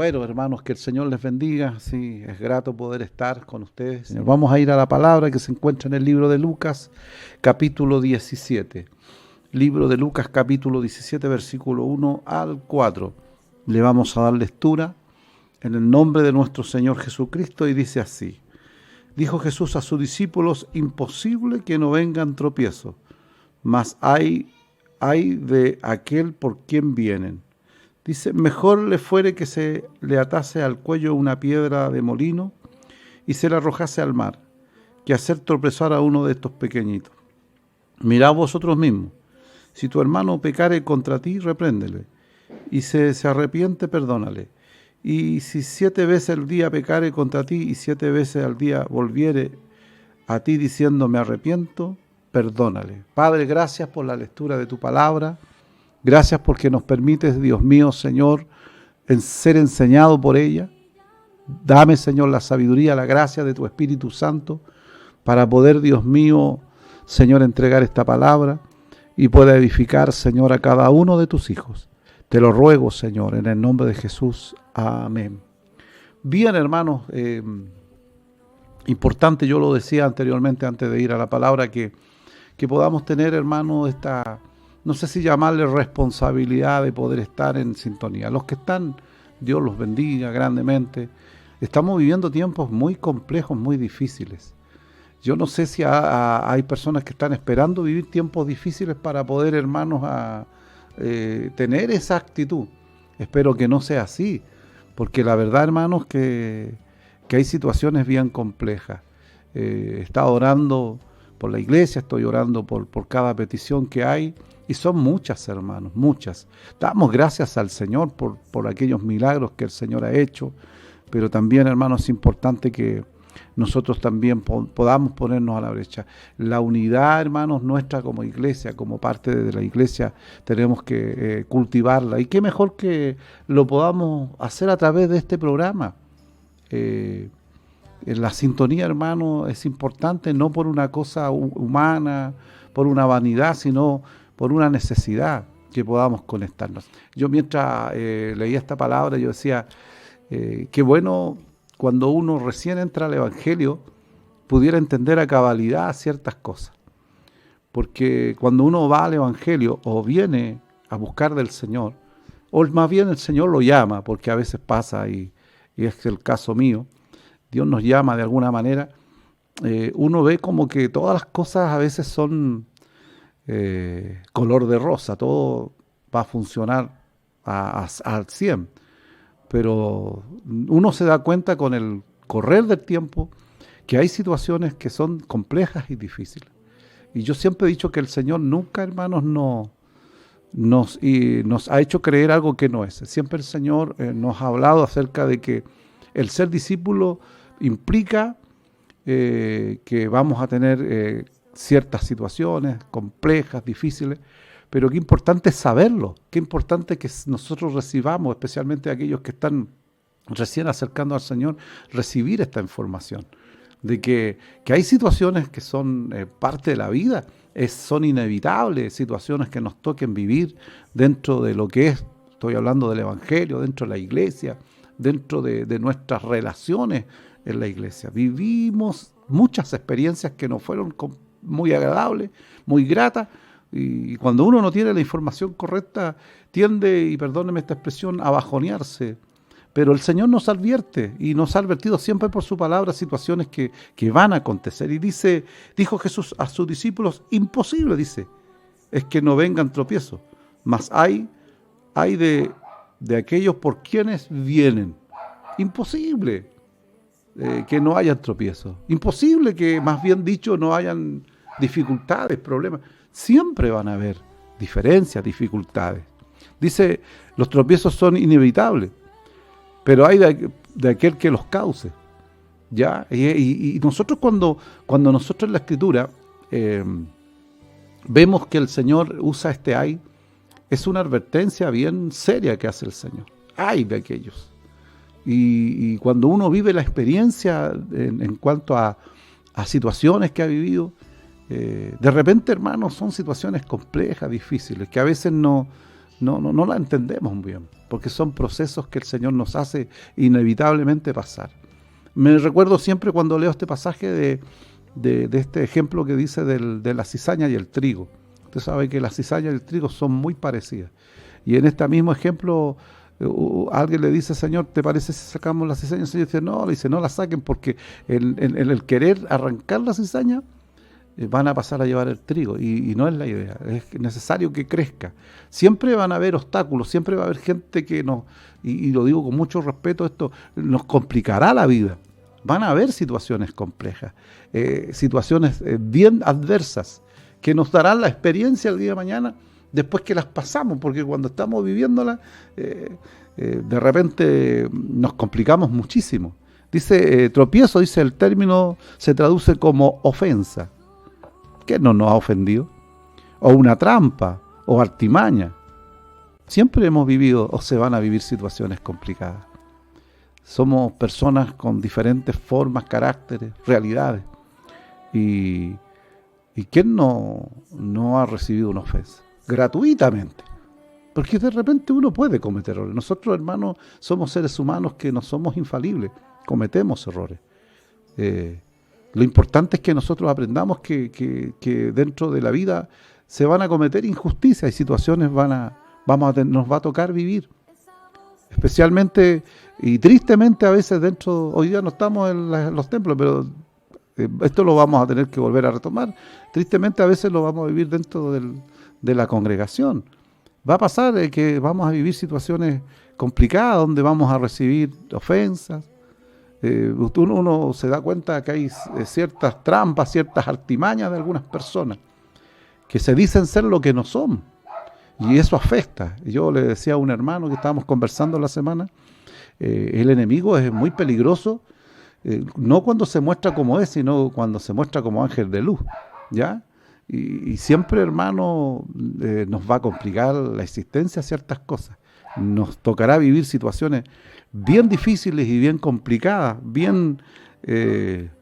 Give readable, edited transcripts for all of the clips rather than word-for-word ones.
Bueno, hermanos, que el Señor les bendiga. Sí, es grato poder estar con ustedes. Señor, vamos a ir a la palabra que se encuentra en el libro de Lucas, capítulo 17. Libro de Lucas, capítulo 17, versículo 1 al 4. Le vamos a dar lectura en el nombre de nuestro Señor Jesucristo y dice así. Dijo Jesús a sus discípulos, imposible que no vengan tropiezos, mas hay de aquel por quien vienen. Dice, mejor le fuere que se le atase al cuello una piedra de molino y se la arrojase al mar, que hacer tropezar a uno de estos pequeñitos. Mirad vosotros mismos, si tu hermano pecare contra ti, repréndele, y se arrepiente, perdónale. Y si 7 veces al día pecare contra ti y 7 veces al día volviere a ti diciendo me arrepiento, perdónale. Padre, gracias por la lectura de tu palabra. Gracias porque nos permites, Dios mío, Señor, ser enseñado por ella. Dame, Señor, la sabiduría, la gracia de tu Espíritu Santo para poder, Dios mío, Señor, entregar esta palabra y pueda edificar, Señor, a cada uno de tus hijos. Te lo ruego, Señor, en el nombre de Jesús. Amén. Bien, hermanos, importante, yo lo decía anteriormente antes de ir a la palabra, que podamos tener, hermanos, esta... no sé si llamarle responsabilidad de poder estar en sintonía. Los que están, Dios los bendiga grandemente. Estamos viviendo tiempos muy complejos, muy difíciles. Yo no sé si hay personas que están esperando vivir tiempos difíciles para poder, hermanos, tener esa actitud. Espero que no sea así, porque la verdad, hermanos, que hay situaciones bien complejas. He estado orando por la iglesia, estoy orando por cada petición que hay, y son muchas, hermanos, muchas. Damos gracias al Señor por aquellos milagros que el Señor ha hecho, pero también, hermanos, es importante que nosotros también podamos ponernos a la brecha. La unidad, hermanos, nuestra como iglesia, como parte de la iglesia, tenemos que cultivarla. Y qué mejor que lo podamos hacer a través de este programa. La sintonía, hermano, es importante, no por una cosa humana, por una vanidad, sino por una necesidad que podamos conectarnos. Yo mientras leía esta palabra, yo decía, qué bueno cuando uno recién entra al Evangelio, pudiera entender a cabalidad ciertas cosas. Porque cuando uno va al Evangelio o viene a buscar del Señor, o más bien el Señor lo llama, porque a veces pasa, y es el caso mío, Dios nos llama de alguna manera, uno ve como que todas las cosas a veces son color de rosa, todo va a funcionar al 100, pero uno se da cuenta con el correr del tiempo que hay situaciones que son complejas y difíciles. Y yo siempre he dicho que el Señor nunca, hermanos, nos ha hecho creer algo que no es. Siempre el Señor nos ha hablado acerca de que el ser discípulo implica que vamos a tener ciertas situaciones complejas, difíciles, pero qué importante es saberlo, qué importante que nosotros recibamos, especialmente aquellos que están recién acercando al Señor, recibir esta información, de que hay situaciones que son parte de la vida, son inevitables, situaciones que nos toquen vivir dentro de lo que es, estoy hablando del Evangelio, dentro de la iglesia, dentro de nuestras relaciones en la iglesia. Vivimos muchas experiencias que nos fueron muy agradables, muy gratas, y cuando uno no tiene la información correcta, tiende, y perdóneme esta expresión, a bajonearse. Pero el Señor nos advierte, y nos ha advertido siempre por su palabra situaciones que van a acontecer. Y dijo Jesús a sus discípulos, imposible, dice, es que no vengan tropiezos, mas hay de aquellos por quienes vienen. Imposible que no hayan tropiezos. Imposible que, más bien dicho, no hayan dificultades, problemas. Siempre van a haber diferencias, dificultades. Dice, los tropiezos son inevitables, pero hay de aquel que los cause. ¿Ya? Y nosotros cuando nosotros en la Escritura vemos que el Señor usa este ay, es una advertencia bien seria que hace el Señor. Ay de aquellos. Y cuando uno vive la experiencia en cuanto a situaciones que ha vivido, de repente, hermanos, son situaciones complejas, difíciles, que a veces no la entendemos muy bien. porque son procesos que el Señor nos hace inevitablemente pasar. Me recuerdo siempre cuando leo este pasaje de este ejemplo que dice de la cizaña y el trigo. Usted sabe que la cizaña y el trigo son muy parecidas. Y en este mismo ejemplo, alguien le dice, Señor, ¿te parece si sacamos la cizaña? El Señor dice, no, le dice, no la saquen, porque en el querer arrancar la cizaña, van a pasar a llevar el trigo, y no es la idea, es necesario que crezca. Siempre van a haber obstáculos, siempre va a haber gente que nos, y lo digo con mucho respeto, esto nos complicará la vida. Van a haber situaciones complejas, situaciones bien adversas, que nos darán la experiencia el día de mañana, después que las pasamos, porque cuando estamos viviéndolas, de repente nos complicamos muchísimo. Dice tropiezo, dice el término, se traduce como ofensa. ¿Qué no nos ha ofendido? O una trampa, o artimaña. Siempre hemos vivido o se van a vivir situaciones complicadas. Somos personas con diferentes formas, caracteres, realidades. ¿Y quién no ha recibido una ofensa? Gratuitamente. Porque de repente uno puede cometer errores. Nosotros, hermanos, somos seres humanos que no somos infalibles. Cometemos errores. Lo importante es que nosotros aprendamos que dentro de la vida se van a cometer injusticias y situaciones nos va a tocar vivir. Especialmente y tristemente a veces hoy día no estamos en los templos, pero esto lo vamos a tener que volver a retomar. Tristemente a veces lo vamos a vivir dentro de la congregación. Va a pasar que vamos a vivir situaciones complicadas donde vamos a recibir ofensas. Uno se da cuenta que hay ciertas trampas, ciertas artimañas de algunas personas que se dicen ser lo que no son, y eso afecta. Yo le decía a un hermano que estábamos conversando la semana, el enemigo es muy peligroso, no cuando se muestra como es, sino cuando se muestra como ángel de luz, ¿ya? Y siempre, hermano, nos va a complicar la existencia ciertas cosas. Nos tocará vivir situaciones bien difíciles y bien complicadas, bien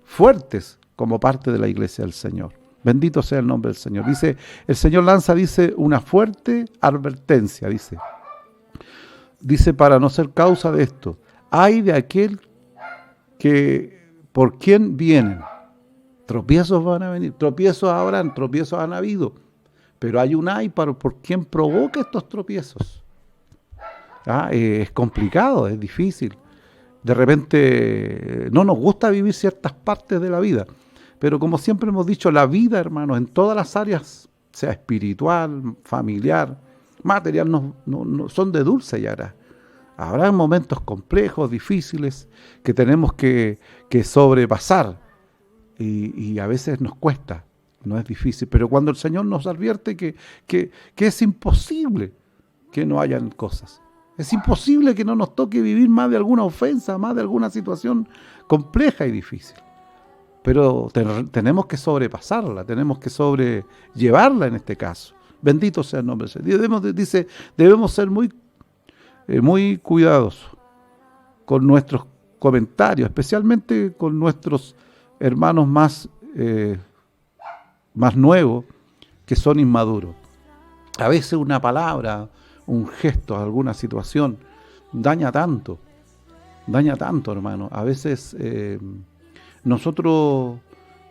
fuertes como parte de la iglesia del Señor. Bendito sea el nombre del Señor. Dice, el Señor lanza, una fuerte advertencia, dice para no ser causa de esto. Ay de aquel que por quien vienen. Tropiezos van a venir, tropiezos habrán, tropiezos han habido, pero hay un ay por quien provoca estos tropiezos. Es complicado, es difícil. De repente no nos gusta vivir ciertas partes de la vida, pero como siempre hemos dicho, la vida, hermanos, en todas las áreas, sea espiritual, familiar, material, no son de dulce y agradable. Habrá momentos complejos, difíciles, que tenemos que sobrepasar, y a veces nos cuesta, no es difícil, pero cuando el Señor nos advierte que es imposible que no hayan cosas, es imposible que no nos toque vivir más de alguna ofensa, más de alguna situación compleja y difícil. Pero tenemos que sobrepasarla, tenemos que sobrellevarla en este caso. Bendito sea el nombre de Dios. Debemos ser muy cuidadosos con nuestros comentarios, especialmente con nuestros hermanos más nuevos, que son inmaduros. A veces una palabra, un gesto, alguna situación, daña tanto, hermano. A veces nosotros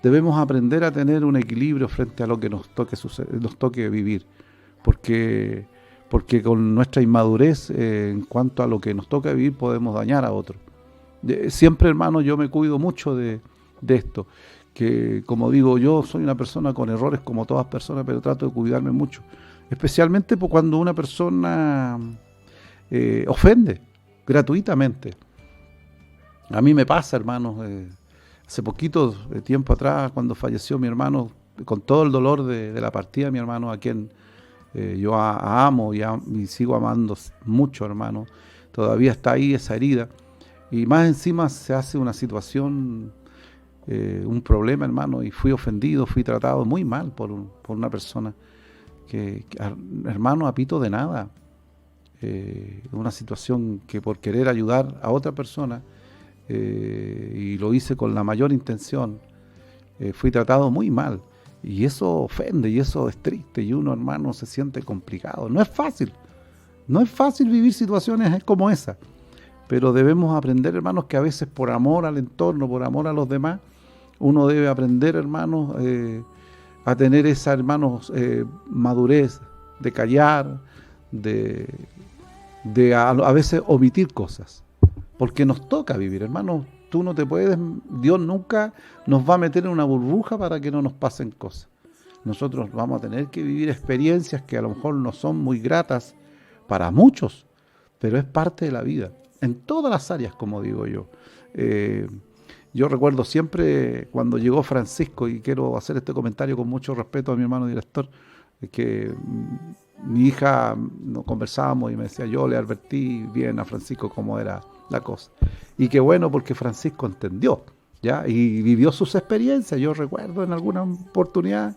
debemos aprender a tener un equilibrio frente a lo que nos toque vivir, porque con nuestra inmadurez en cuanto a lo que nos toca vivir podemos dañar a otros. Siempre, hermano, yo me cuido mucho de esto, que como digo, yo soy una persona con errores como todas personas, pero trato de cuidarme mucho, especialmente cuando una persona ofende gratuitamente. A mí me pasa, hermano, hace poquito tiempo atrás, cuando falleció mi hermano, con todo el dolor de la partida de mi hermano, a quien yo amo y sigo amando mucho, hermano, todavía está ahí esa herida, y más encima se hace una situación, un problema, hermano, y fui ofendido, fui tratado muy mal por una persona que hermano, a pito de nada, una situación que por querer ayudar a otra persona, y lo hice con la mayor intención, fui tratado muy mal, y eso ofende, y eso es triste, y uno, hermano, se siente complicado. No es fácil, No es fácil vivir situaciones como esa, pero debemos aprender, hermanos, que a veces por amor al entorno, por amor a los demás, uno debe aprender, hermanos, a tener esa, hermanos, madurez de callar, de a veces omitir cosas, porque nos toca vivir, hermanos. Tú no te puedes, Dios nunca nos va a meter en una burbuja para que no nos pasen cosas. Nosotros vamos a tener que vivir experiencias que a lo mejor no son muy gratas para muchos, pero es parte de la vida, en todas las áreas, como digo yo. Yo recuerdo siempre cuando llegó Francisco, y quiero hacer este comentario con mucho respeto a mi hermano director, que mi hija, nos conversábamos y me decía, yo le advertí bien a Francisco cómo era la cosa. Y qué bueno, porque Francisco entendió, ¿ya? Y vivió sus experiencias. Yo recuerdo en alguna oportunidad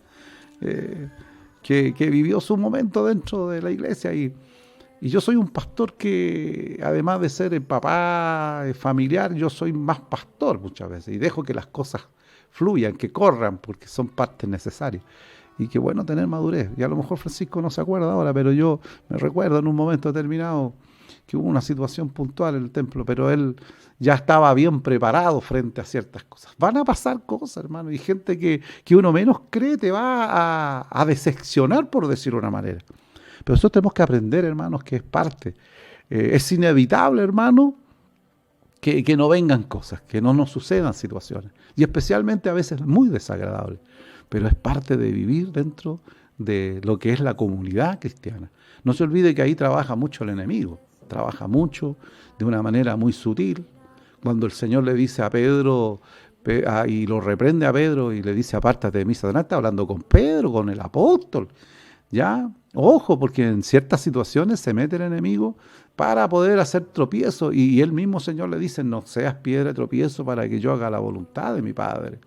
que vivió su momento dentro de la iglesia. Y yo soy un pastor que, además de ser el papá familiar, yo soy más pastor muchas veces. Y dejo que las cosas fluyan, que corran, porque son partes necesarias. Y qué bueno tener madurez. Y a lo mejor Francisco no se acuerda ahora, pero yo me recuerdo en un momento determinado que hubo una situación puntual en el templo, pero él ya estaba bien preparado frente a ciertas cosas. Van a pasar cosas, hermano, y gente que uno menos cree te va a decepcionar, por decirlo de una manera. Pero nosotros tenemos que aprender, hermanos, que es parte. Es inevitable, hermano, que no vengan cosas, que no nos sucedan situaciones. Y especialmente a veces muy desagradables. Pero es parte de vivir dentro de lo que es la comunidad cristiana. No se olvide que ahí trabaja mucho el enemigo. Trabaja mucho, de una manera muy sutil. Cuando el Señor le dice a Pedro, y lo reprende a Pedro y le dice, apártate de mí, Satanás, está hablando con Pedro, con el apóstol. ¿Ya? Ojo, porque en ciertas situaciones se mete el enemigo para poder hacer tropiezo. Y él mismo, Señor, le dice, no seas piedra de tropiezo para que yo haga la voluntad de mi Padre.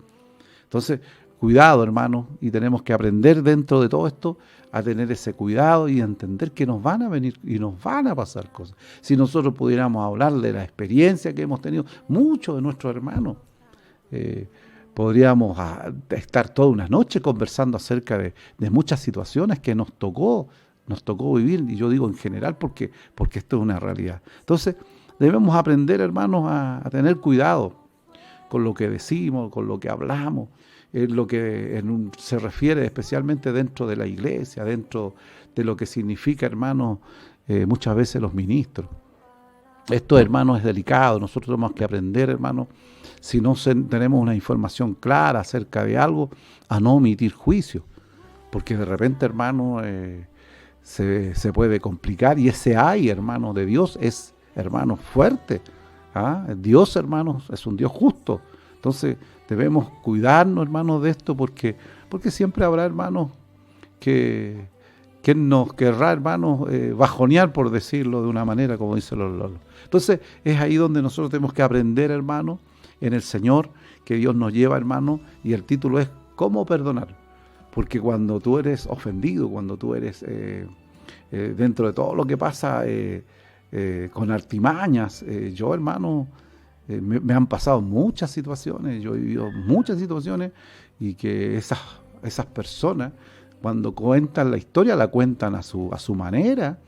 Entonces, cuidado, hermanos, y tenemos que aprender dentro de todo esto a tener ese cuidado y a entender que nos van a venir y nos van a pasar cosas. Si nosotros pudiéramos hablar de la experiencia que hemos tenido, muchos de nuestros hermanos, podríamos estar toda una noche conversando acerca de muchas situaciones que nos tocó vivir, y yo digo en general porque esto es una realidad. Entonces, debemos aprender, hermanos, a tener cuidado con lo que decimos, con lo que hablamos, lo que se refiere especialmente dentro de la iglesia, dentro de lo que significa, hermanos, muchas veces los ministros. Esto, hermanos, es delicado. Nosotros tenemos que aprender, hermanos, si no tenemos una información clara acerca de algo, a no omitir juicio, porque de repente, hermanos, se puede complicar, y ese ay, hermano, de Dios es, hermanos, fuerte. Dios, hermanos, es un Dios justo. Entonces debemos cuidarnos, hermanos, de esto, porque siempre habrá, hermanos, que nos querrá, hermanos, bajonear, por decirlo de una manera, como dicen los lolos. Entonces es ahí donde nosotros tenemos que aprender, hermanos, en el Señor, que Dios nos lleva, hermanos, y el título es ¿cómo perdonar? Porque cuando tú eres ofendido, cuando tú eres dentro de todo lo que pasa con artimañas, yo, hermano, me han pasado muchas situaciones, yo he vivido muchas situaciones, y que esas personas, cuando cuentan la historia, la cuentan a su manera,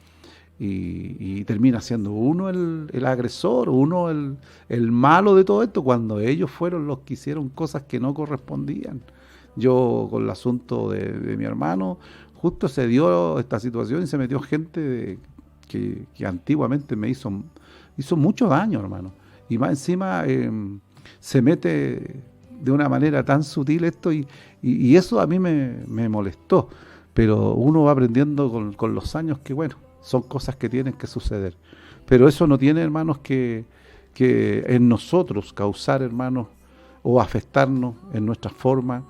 y termina siendo uno el agresor, uno el malo de todo esto, cuando ellos fueron los que hicieron cosas que no correspondían. Yo, con el asunto de mi hermano, justo se dio esta situación y se metió gente que antiguamente me hizo mucho daño, hermano. Y más encima se mete de una manera tan sutil esto, y eso a mí me molestó. Pero uno va aprendiendo con los años que, bueno, son cosas que tienen que suceder. Pero eso no tiene, hermanos, que en nosotros causar, hermanos, o afectarnos en nuestra forma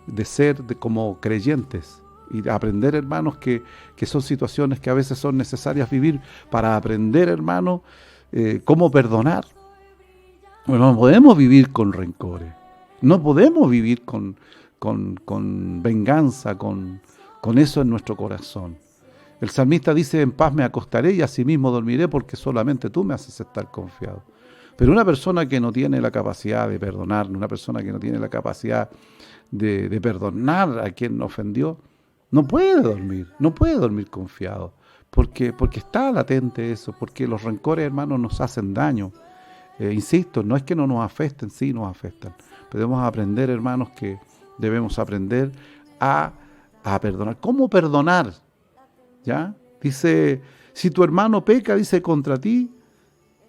de ser como creyentes. Y aprender, hermanos, que son situaciones que a veces son necesarias vivir para aprender, hermanos, cómo perdonar. Bueno, no podemos vivir con rencores, no podemos vivir con venganza, con eso en nuestro corazón. El salmista dice, en paz me acostaré y asimismo dormiré, porque solamente tú me haces estar confiado. Pero una persona que no tiene la capacidad de perdonar, una persona que no tiene la capacidad de perdonar a quien ofendió, no puede dormir confiado. porque está latente eso, porque los rencores, hermanos, nos hacen daño. Insisto, no es que no nos afecten, sí nos afectan. Debemos aprender, hermanos, que debemos aprender a perdonar. ¿Cómo perdonar? ¿Ya? Dice, si tu hermano peca, dice, contra ti,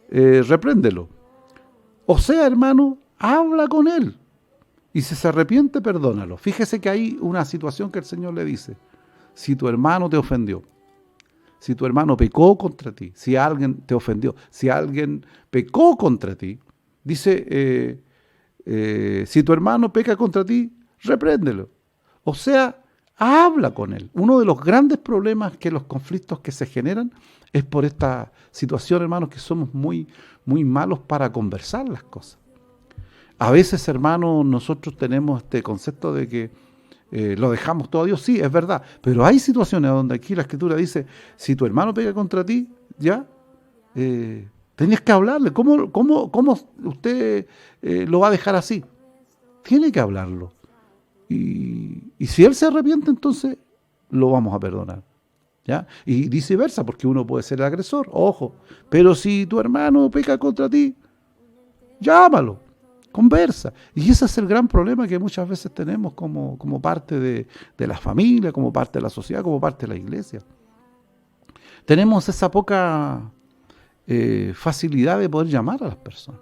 repréndelo. O sea, hermano, habla con él. Y si se arrepiente, perdónalo. Fíjese que hay una situación que el Señor le dice. Si tu hermano te ofendió, si tu hermano pecó contra ti, si alguien te ofendió, si alguien pecó contra ti, dice, si tu hermano peca contra ti, repréndelo. O sea, habla con él. Uno de los grandes problemas que los conflictos que se generan es por esta situación, hermanos, que somos muy, muy malos para conversar las cosas. A veces, hermanos, nosotros tenemos este concepto de que lo dejamos todo a Dios. Sí, es verdad, pero hay situaciones donde aquí la Escritura dice, si tu hermano pega contra ti, ya, tenías que hablarle. ¿Cómo usted lo va a dejar así? Tiene que hablarlo. Y si él se arrepiente, entonces lo vamos a perdonar. ¿Ya? Y viceversa, porque uno puede ser el agresor, ojo. Pero si tu hermano peca contra ti, llámalo, conversa. Y ese es el gran problema que muchas veces tenemos como parte de la familia, como parte de la sociedad, como parte de la iglesia. Tenemos esa poca facilidad de poder llamar a las personas,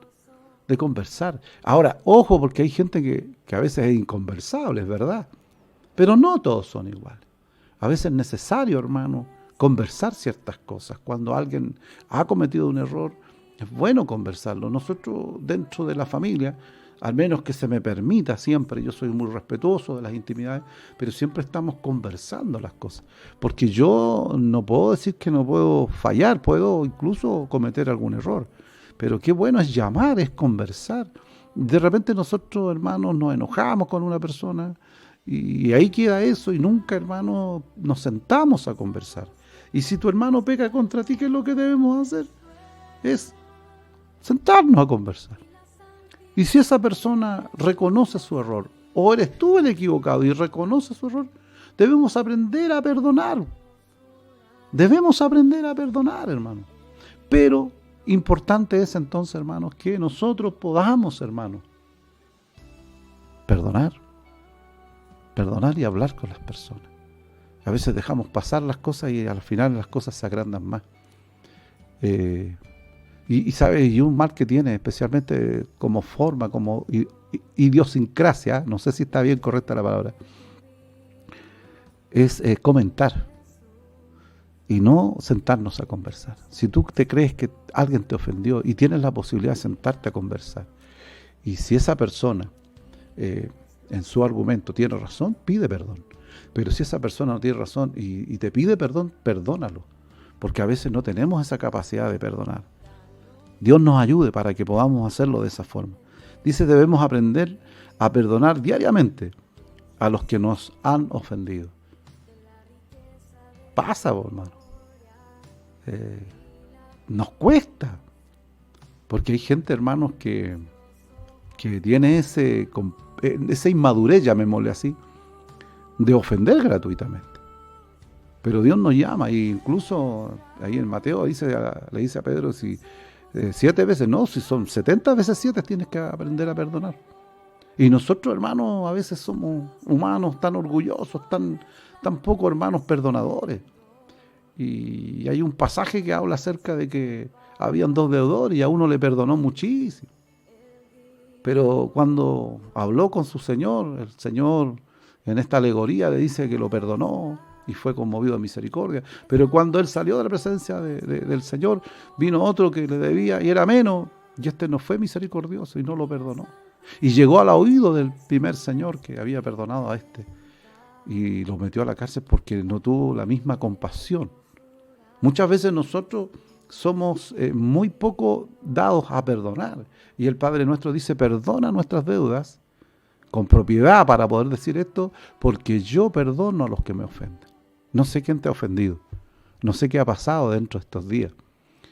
de conversar. Ahora, ojo, porque hay gente que a veces es inconversable, es verdad. Pero no todos son iguales. A veces es necesario, hermano, conversar ciertas cosas. Cuando alguien ha cometido un error, es bueno conversarlo. Nosotros, dentro de la familia, al menos que se me permita siempre, yo soy muy respetuoso de las intimidades, pero siempre estamos conversando las cosas. Porque yo no puedo decir que no puedo fallar, puedo incluso cometer algún error. Pero qué bueno es llamar, es conversar. De repente nosotros, hermanos, nos enojamos con una persona y ahí queda eso y nunca, hermano, nos sentamos a conversar. Y si tu hermano peca contra ti, ¿qué es lo que debemos hacer? Es sentarnos a conversar. Y si esa persona reconoce su error, o eres tú el equivocado y reconoce su error, debemos aprender a perdonar. Debemos aprender a perdonar, hermano. Pero importante es entonces, hermanos, que nosotros podamos, hermanos, perdonar y hablar con las personas. A veces dejamos pasar las cosas y al final las cosas se agrandan más. Y un mal que tiene, especialmente como forma, como idiosincrasia, no sé si está bien correcta la palabra, es comentar y no sentarnos a conversar. Si tú te crees que alguien te ofendió y tienes la posibilidad de sentarte a conversar, y si esa persona en su argumento tiene razón, pide perdón. Pero si esa persona no tiene razón y te pide perdón, perdónalo. Porque a veces no tenemos esa capacidad de perdonar. Dios nos ayude para que podamos hacerlo de esa forma. Dice, debemos aprender a perdonar diariamente a los que nos han ofendido. Pasa, hermano. Nos cuesta. Porque hay gente, hermanos, que tiene esa inmadurez, llamémosle así, de ofender gratuitamente. Pero Dios nos llama, e incluso ahí en Mateo le dice a Pedro, si 7 veces, no, si son 70 veces 7 tienes que aprender a perdonar. Y nosotros, hermanos, a veces somos humanos tan orgullosos, tan poco, hermanos, perdonadores. Y hay un pasaje que habla acerca de que habían 2 deudores y a uno le perdonó muchísimo. Pero cuando habló con su Señor, el Señor en esta alegoría le dice que lo perdonó y fue conmovido a misericordia. Pero cuando él salió de la presencia del Señor, vino otro que le debía y era menos, y este no fue misericordioso y no lo perdonó. Y llegó al oído del primer Señor que había perdonado a este y lo metió a la cárcel porque no tuvo la misma compasión. Muchas veces nosotros somos muy poco dados a perdonar. Y el Padre nuestro dice, perdona nuestras deudas, con propiedad para poder decir esto, porque yo perdono a los que me ofenden. No sé quién te ha ofendido, no sé qué ha pasado dentro de estos días.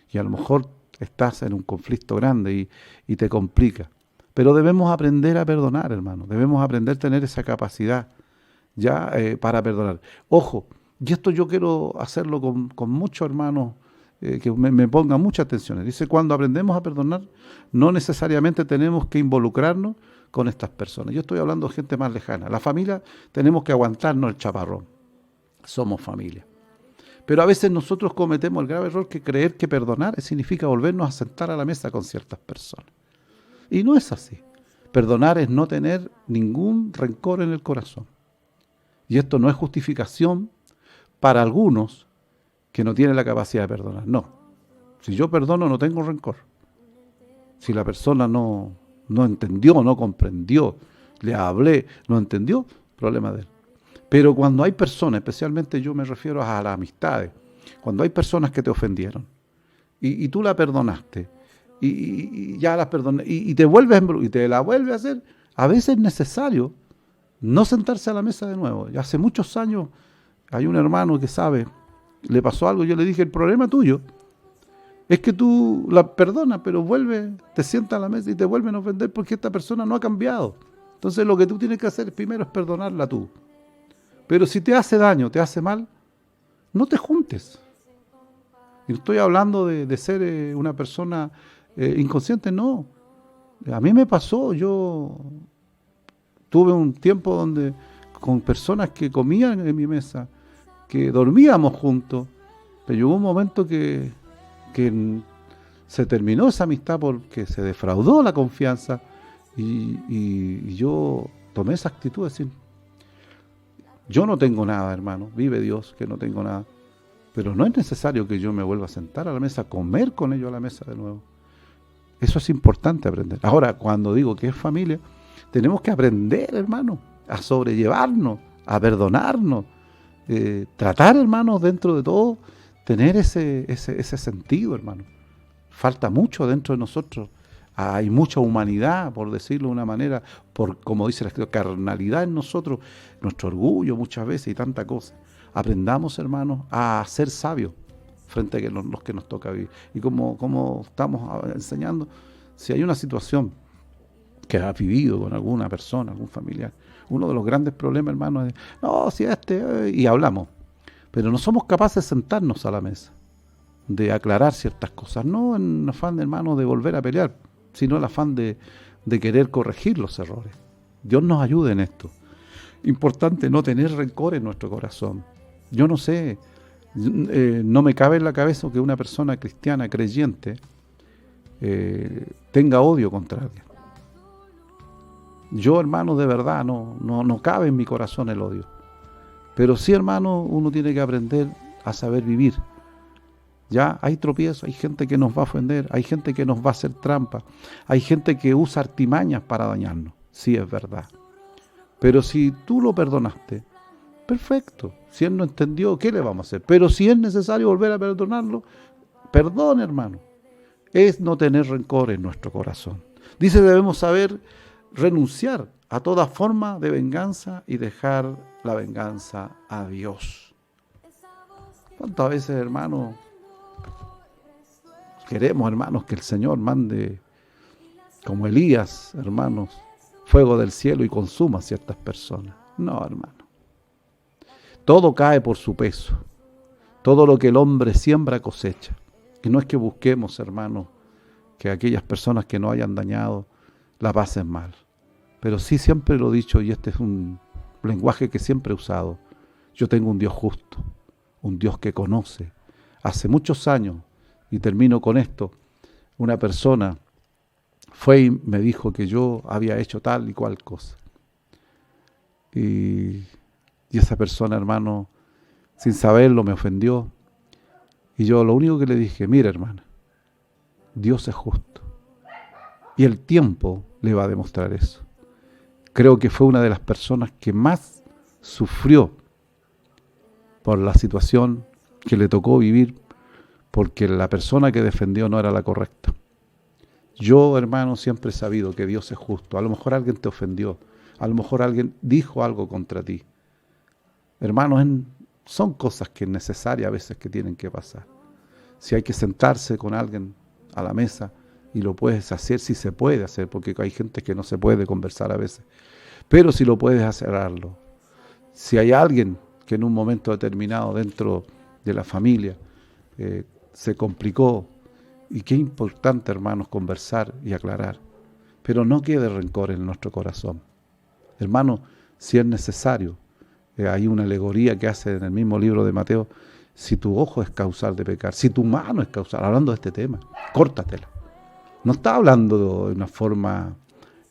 Y a lo mejor estás en un conflicto grande y te complica. Pero debemos aprender a perdonar, hermano. Debemos aprender a tener esa capacidad ya para perdonar. Ojo, Y esto yo quiero hacerlo con muchos hermanos que me pongan mucha atención. Dice, cuando aprendemos a perdonar, no necesariamente tenemos que involucrarnos con estas personas. Yo estoy hablando de gente más lejana. La familia tenemos que aguantarnos el chaparrón. Somos familia. Pero a veces nosotros cometemos el grave error que creer que perdonar significa volvernos a sentar a la mesa con ciertas personas. Y no es así. Perdonar es no tener ningún rencor en el corazón. Y esto no es justificación para algunos que no tienen la capacidad de perdonar. No. Si yo perdono, no tengo rencor. Si la persona no entendió, no comprendió, le hablé, no entendió, problema de él. Pero cuando hay personas, especialmente yo me refiero a las amistades, cuando hay personas que te ofendieron y tú la perdonaste y ya las perdonaste y te y te la vuelves a hacer, a veces es necesario no sentarse a la mesa de nuevo. Y hace muchos años hay un hermano que sabe, le pasó algo, yo le dije, el problema tuyo es que tú la perdonas, pero vuelve, te sientas a la mesa y te vuelven a ofender porque esta persona no ha cambiado. Entonces lo que tú tienes que hacer primero es perdonarla tú. Pero si te hace daño, te hace mal, no te juntes. Y no estoy hablando de ser una persona inconsciente, no. A mí me pasó, yo tuve un tiempo donde con personas que comían en mi mesa, que dormíamos juntos, pero llegó un momento que se terminó esa amistad porque se defraudó la confianza y yo tomé esa actitud de decir, yo no tengo nada, hermano, vive Dios que no tengo nada, pero no es necesario que yo me vuelva a sentar a la mesa, a comer con ellos a la mesa de nuevo. Eso es importante aprender. Ahora, cuando digo que es familia, tenemos que aprender, hermano, a sobrellevarnos, a perdonarnos, tratar, hermano, dentro de todo, tener ese sentido, hermano. Falta mucho dentro de nosotros. Hay mucha humanidad, por decirlo de una manera, por como dice la escritura, carnalidad en nosotros, nuestro orgullo muchas veces y tanta cosa. Aprendamos, hermanos, a ser sabios frente a los que nos toca vivir. Y como estamos enseñando, si hay una situación que has vivido con alguna persona, algún familiar, uno de los grandes problemas, hermanos, es, no, si y hablamos. Pero no somos capaces de sentarnos a la mesa, de aclarar ciertas cosas, no en afán, hermano, de volver a pelear, sino el afán de querer corregir los errores. Dios nos ayude en esto. Importante no tener rencor en nuestro corazón. Yo no sé, no me cabe en la cabeza que una persona cristiana, creyente, tenga odio contra alguien. Yo, hermano, de verdad, no cabe en mi corazón el odio. Pero sí, hermano, uno tiene que aprender a saber vivir. Ya hay tropiezos, hay gente que nos va a ofender, hay gente que nos va a hacer trampa, hay gente que usa artimañas para dañarnos. Sí, es verdad. Pero si tú lo perdonaste, perfecto. Si él no entendió, ¿qué le vamos a hacer? Pero si es necesario volver a perdonarlo, perdón, hermano. Es no tener rencor en nuestro corazón. Dice, debemos saber renunciar a toda forma de venganza y dejar la venganza a Dios. ¿Cuántas veces, hermano, queremos, hermanos, que el Señor mande, como Elías, hermanos, fuego del cielo y consuma a ciertas personas? No, hermano. Todo cae por su peso. Todo lo que el hombre siembra cosecha. Y no es que busquemos, hermanos, que aquellas personas que nos hayan dañado la pasen mal. Pero sí, siempre lo he dicho, y este es un lenguaje que siempre he usado. Yo tengo un Dios justo, un Dios que conoce. Hace muchos años, y termino con esto, una persona fue y me dijo que yo había hecho tal y cual cosa. Y esa persona, hermano, sin saberlo, me ofendió. Y yo lo único que le dije, mira, hermana, Dios es justo. Y el tiempo le va a demostrar eso. Creo que fue una de las personas que más sufrió por la situación que le tocó vivir, porque la persona que defendió no era la correcta. Yo, hermano, siempre he sabido que Dios es justo. A lo mejor alguien te ofendió, a lo mejor alguien dijo algo contra ti. Hermanos, son cosas que es necesaria a veces que tienen que pasar. Si hay que sentarse con alguien a la mesa, y lo puedes hacer, si se puede hacer, porque hay gente que no se puede conversar a veces. Pero si lo puedes hacer, hazlo. Si hay alguien que en un momento determinado dentro de la familia se complicó. Y qué importante, hermanos, conversar y aclarar. Pero no quede rencor en nuestro corazón. Hermanos, si es necesario, hay una alegoría que hace en el mismo libro de Mateo, si tu ojo es causal de pecar, si tu mano es causal, hablando de este tema, córtatela. No está hablando de una forma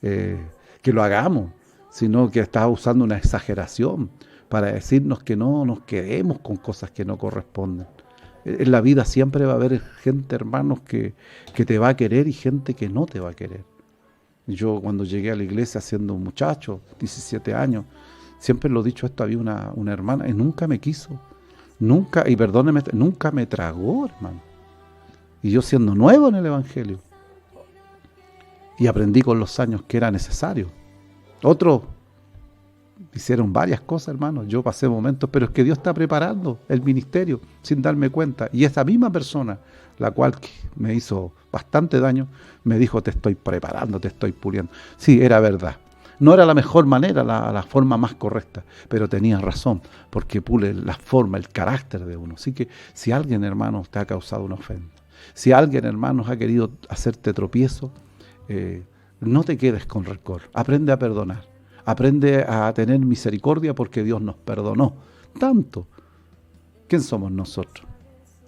que lo hagamos, sino que está usando una exageración para decirnos que no nos quedemos con cosas que no corresponden. En la vida siempre va a haber gente, hermanos, que te va a querer y gente que no te va a querer. Yo cuando llegué a la iglesia siendo un muchacho, 17 años, siempre lo he dicho esto, había una hermana y nunca me quiso. Nunca, y perdóneme, nunca me tragó, hermano. Y yo siendo nuevo en el Evangelio. Y aprendí con los años que era necesario. Otros hicieron varias cosas, hermano. Yo pasé momentos, pero es que Dios está preparando el ministerio sin darme cuenta. Y esa misma persona, la cual me hizo bastante daño, me dijo, te estoy preparando, te estoy puliendo. Sí, era verdad. No era la mejor manera, la forma más correcta, pero tenía razón, porque pule la forma, el carácter de uno. Así que si alguien, hermano, te ha causado una ofensa, si alguien, hermanos, ha querido hacerte tropiezo, no te quedes con rencor. Aprende a perdonar. Aprende a tener misericordia porque Dios nos perdonó tanto. ¿Quién somos nosotros?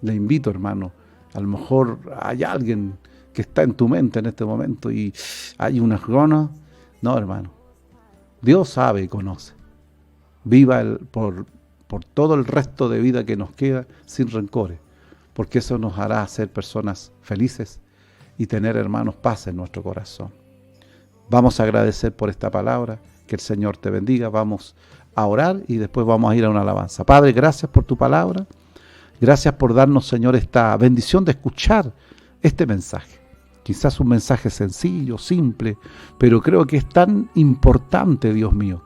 Le invito, hermano, a lo mejor hay alguien que está en tu mente en este momento y hay unas ganas. No, hermano. Dios sabe y conoce. Viva por todo el resto de vida que nos queda sin rencores, porque eso nos hará ser personas felices y tener, hermanos, paz en nuestro corazón. Vamos a agradecer por esta palabra, que el Señor te bendiga, vamos a orar y después vamos a ir a una alabanza. Padre, gracias por tu palabra, gracias por darnos, Señor, esta bendición de escuchar este mensaje. Quizás un mensaje sencillo, simple, pero creo que es tan importante, Dios mío,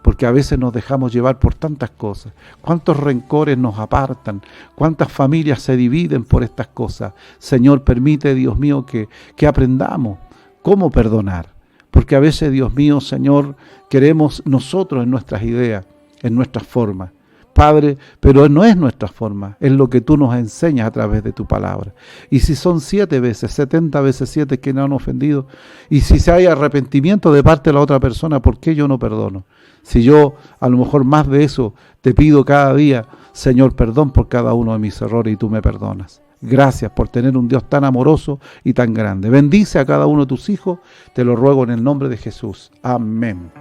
porque a veces nos dejamos llevar por tantas cosas. ¿Cuántos rencores nos apartan? ¿Cuántas familias se dividen por estas cosas? Señor, permite, Dios mío, que aprendamos cómo perdonar. Porque a veces, Dios mío, Señor, queremos nosotros en nuestras ideas, en nuestras formas. Padre, pero no es nuestra forma, es lo que tú nos enseñas a través de tu palabra. Y si son 7 veces, 70 veces 7 que nos han ofendido, y si hay arrepentimiento de parte de la otra persona, ¿por qué yo no perdono? Si yo, a lo mejor más de eso, te pido cada día, Señor, perdón por cada uno de mis errores y tú me perdonas. Gracias por tener un Dios tan amoroso y tan grande. Bendice a cada uno de tus hijos, te lo ruego en el nombre de Jesús. Amén.